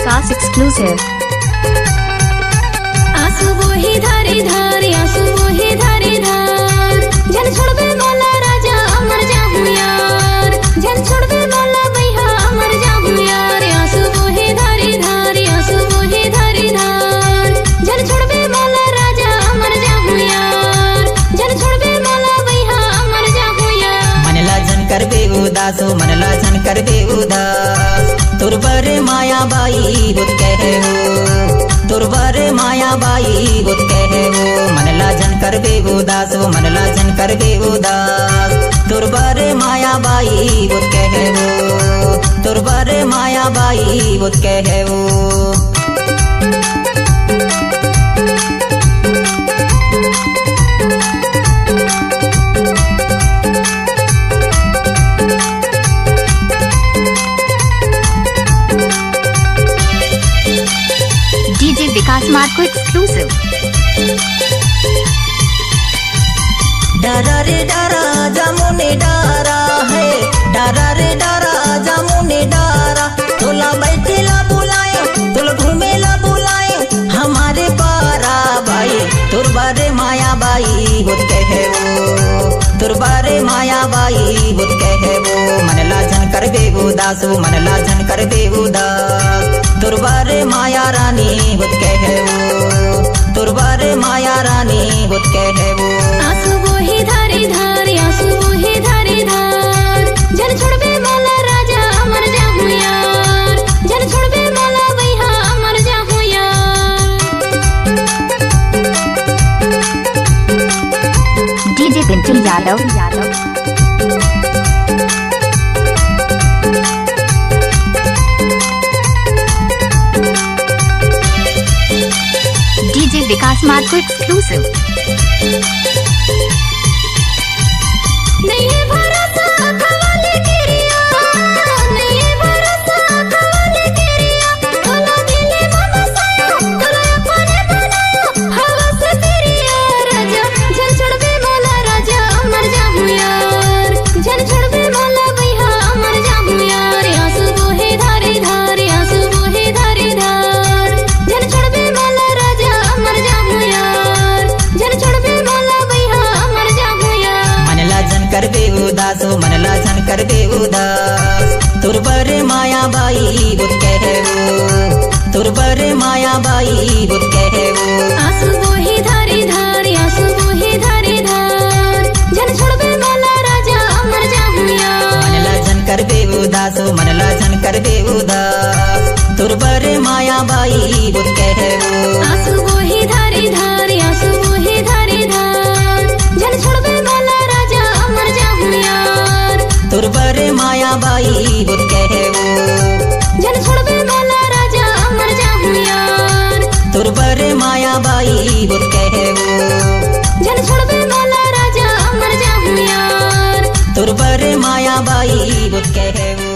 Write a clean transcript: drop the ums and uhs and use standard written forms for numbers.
विकास exclusive. आंसू वही धारी धारी आंसू वही धारी धार जन छोड़बे वाला राजा अमर जाहू यार जन छोड़बे वाला भैया अमर जाहू यार आंसू वही धारी धारी आंसू वही धारी धार जन छोड़बे वाला राजा अमर जाहू यार जन छोड़बे वाला भैया अमर जाहू यार मनला जन करबे उदास मनला जन करबे उदास तुरबरे माया बाई बुत कहे हो तुरबरे माया बाई बुत कहे हो मनला जन करबे उदास मनला जन करबे उदास तुरबरे माया बाई बुत कहे हो तुरबरे माया बाई बुत कहे हो। डीजे विकास मार्ट को एक्सक्लूसिव। डरा रे डरा जामुने डरा है डरा रे डरा जामुने डरा तोला बैठेला बुलाए तोला घूमेला बुलाए हमारे पारा भाई तुरबारे माया बाई बुत कहे वो तुरबारे माया बाई बुत कहे वो मनला जन करबे उदास मनला जन करबे उदास तुरबारे माया रानी बुत कहे वो तुरबारे माया रानी बुत कहे वो। आंसू वही धारी धारी आंसू वही धारी धार जन छोड़बे वाला राजा अमर जाहू यार जन छोड़बे वाला भैया अमर जाहू यार। डीजे पिंटू यादव। डीजे विकास मार्ट को एक्सक्लूसिव। नहीं भरोसा खवाले गिरिया नहीं भरोसा खवाले गिरिया तोला दिले मनसाया तोला अपने बनाया हवा से फिरिया राजा जन छोड़बे वाला राजा अमर जाहू यार जन छोड़बे वाला भैया अमर जाहू यार आंसू वही धारी धारी आंसू वही धारी धार जन छोड़बे वाला राजा अमर जाहू यार जन छोड़बे वाला भैया अमर जाहू यार। मनला जन करबे उदास मनला जन करबे उदास तुरबरे माया बाई बुत कहे वो तुरबरे माया बाई बुत कहे वो। आंसू वही धारी धारी आंसू वही धारी धार जन छोड़बे वाला राजा अमर जाहू यार मनला जन करबे उदास मनला जन करबे उदास तुरबरे माया बाई बुत कहे वो। आंसू वही धारी धारी आंसू वही धारी धार जन छोड़बे वाला राजा अमर जाहू यार तुरबरे माया बाई बुत कहे वो जन छोड़बे वाला राजा अमर जाहू यार तुरबरे माया बाई बुत कहे वो जन छोड़बे वाला राजा अमर जाहू यार तुरबरे माया बाई बुत कहे वो।